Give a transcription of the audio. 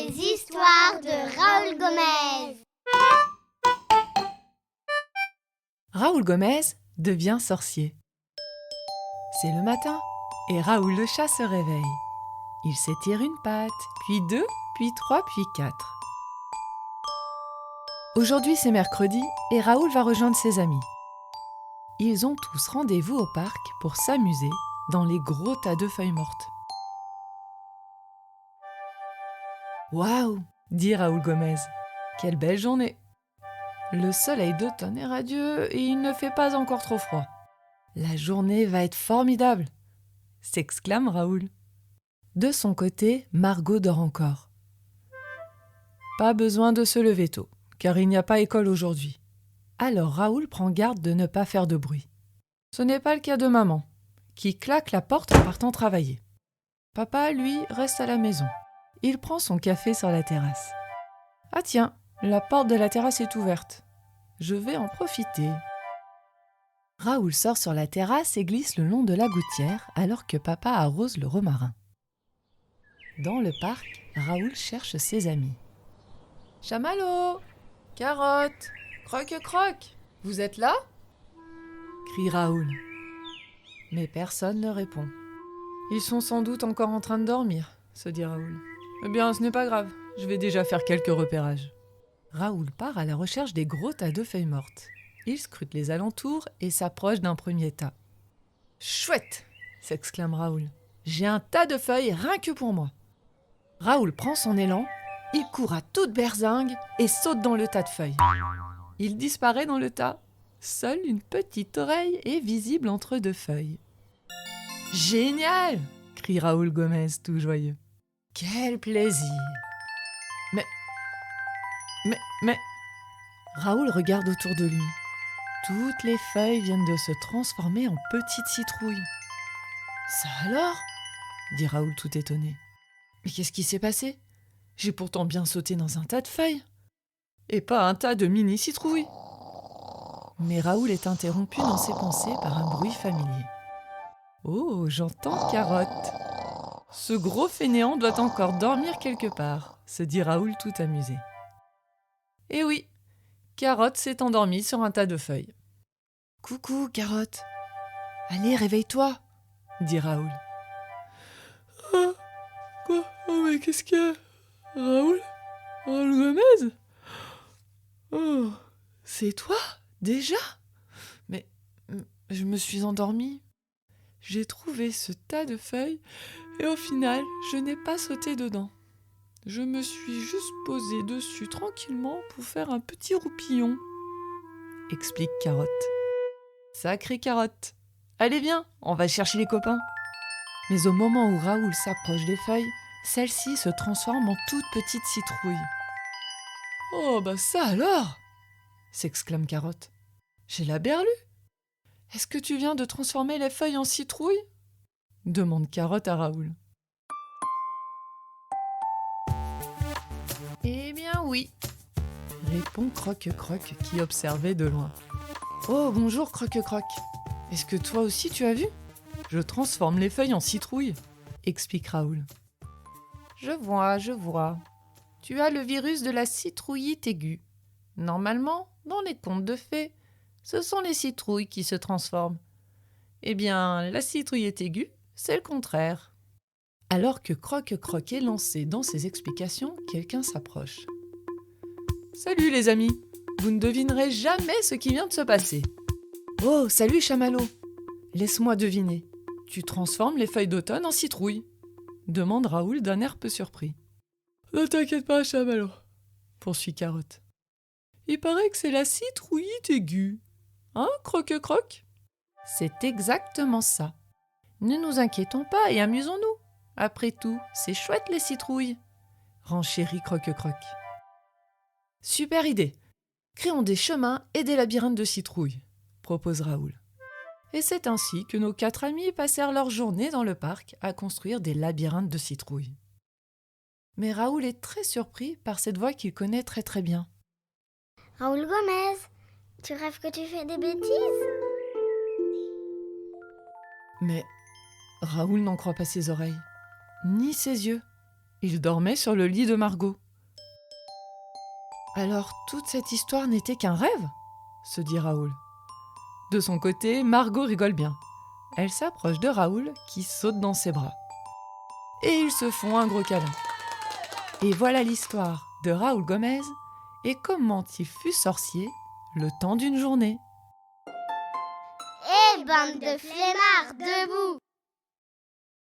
Les histoires de Raoul Gomez. Raoul Gomez devient sorcier. C'est le matin et Raoul le chat se réveille. Il s'étire une patte, puis deux, puis trois, puis quatre. Aujourd'hui c'est mercredi et Raoul va rejoindre ses amis. Ils ont tous rendez-vous au parc pour s'amuser dans les gros tas de feuilles mortes. Waouh, dit Raoul Gomez, quelle belle journée! Le soleil d'automne est radieux et il ne fait pas encore trop froid. La journée va être formidable, s'exclame Raoul. De son côté, Margot dort encore. Pas besoin de se lever tôt, car il n'y a pas école aujourd'hui. Alors Raoul prend garde de ne pas faire de bruit. Ce n'est pas le cas de maman, qui claque la porte en partant travailler. Papa, lui, reste à la maison. Il prend son café sur la terrasse. Ah tiens, la porte de la terrasse est ouverte. Je vais en profiter. Raoul sort sur la terrasse et glisse le long de la gouttière alors que papa arrose le romarin. Dans le parc, Raoul cherche ses amis. Chamallow, Carotte, Croque-Croque, vous êtes là ? Crie Raoul. Mais personne ne répond. Ils sont sans doute encore en train de dormir, se dit Raoul. Eh bien, ce n'est pas grave, je vais déjà faire quelques repérages. Raoul part à la recherche des gros tas de feuilles mortes. Il scrute les alentours et s'approche d'un premier tas. « Chouette !» s'exclame Raoul. « J'ai un tas de feuilles rien que pour moi. » Raoul prend son élan, il court à toute berzingue et saute dans le tas de feuilles. Il disparaît dans le tas. Seule une petite oreille est visible entre deux feuilles. « Génial !» crie Raoul Gomez tout joyeux. « Quel plaisir !» Mais... Raoul regarde autour de lui. Toutes les feuilles viennent de se transformer en petites citrouilles. Ça alors ? Dit Raoul tout étonné. Mais qu'est-ce qui s'est passé ? J'ai pourtant bien sauté dans un tas de feuilles. Et pas un tas de mini-citrouilles. Mais Raoul est interrompu dans ses pensées par un bruit familier. Oh, j'entends Carotte. Ce gros fainéant doit encore dormir quelque part, se dit Raoul tout amusé. Eh oui, Carotte s'est endormie sur un tas de feuilles. « Coucou, Carotte. Allez, réveille-toi, » dit Raoul. « Ah, quoi ? Oh, mais qu'est-ce qu'il y a ? Raoul ? Raoul Gomez ? Oh, c'est toi, déjà ? Mais je me suis endormie. J'ai trouvé ce tas de feuilles et au final, je n'ai pas sauté dedans. Je me suis juste posée dessus tranquillement pour faire un petit roupillon, » explique Carotte. Sacrée Carotte. Allez viens, on va chercher les copains. Mais au moment où Raoul s'approche des feuilles, celles-ci se transforment en toutes petites citrouilles. Oh bah ça alors ! S'exclame Carotte. J'ai la berlue. Est-ce que tu viens de transformer les feuilles en citrouilles ? Demande Carotte à Raoul. Eh bien oui, répond Croque-Croque qui observait de loin. Oh bonjour Croque-Croque. Est-ce que toi aussi tu as vu ? Je transforme les feuilles en citrouilles, explique Raoul. Je vois. Tu as le virus de la citrouillite aiguë. Normalement, dans les contes de fées, ce sont les citrouilles qui se transforment. Eh bien, la citrouillite aiguë, c'est le contraire. Alors que Croque-Croque est lancé dans ses explications, quelqu'un s'approche. Salut les amis, vous ne devinerez jamais ce qui vient de se passer. Oh, salut Chamallow. Laisse-moi deviner. Tu transformes les feuilles d'automne en citrouilles ? Demande Raoul d'un air peu surpris. Ne t'inquiète pas, Chamallow, poursuit Carotte. Il paraît que c'est la citrouillite aiguë. Hein, Croque-Croque ? C'est exactement ça. Ne nous inquiétons pas et amusons-nous. Après tout, c'est chouette les citrouilles, renchérit Croque-Croque. Super idée. Créons des chemins et des labyrinthes de citrouilles, propose Raoul. Et c'est ainsi que nos 4 amis passèrent leur journée dans le parc à construire des labyrinthes de citrouilles. Mais Raoul est très surpris par cette voix qu'il connaît très très bien. Raoul Gomez, tu rêves que tu fais des bêtises ? Mais Raoul n'en croit pas ses oreilles, ni ses yeux. Il dormait sur le lit de Margot. Alors toute cette histoire n'était qu'un rêve, se dit Raoul. De son côté, Margot rigole bien. Elle s'approche de Raoul qui saute dans ses bras. Et ils se font un gros câlin. Et voilà l'histoire de Raoul Gomez et comment il fut sorcier le temps d'une journée. Bande de flemmards, debout!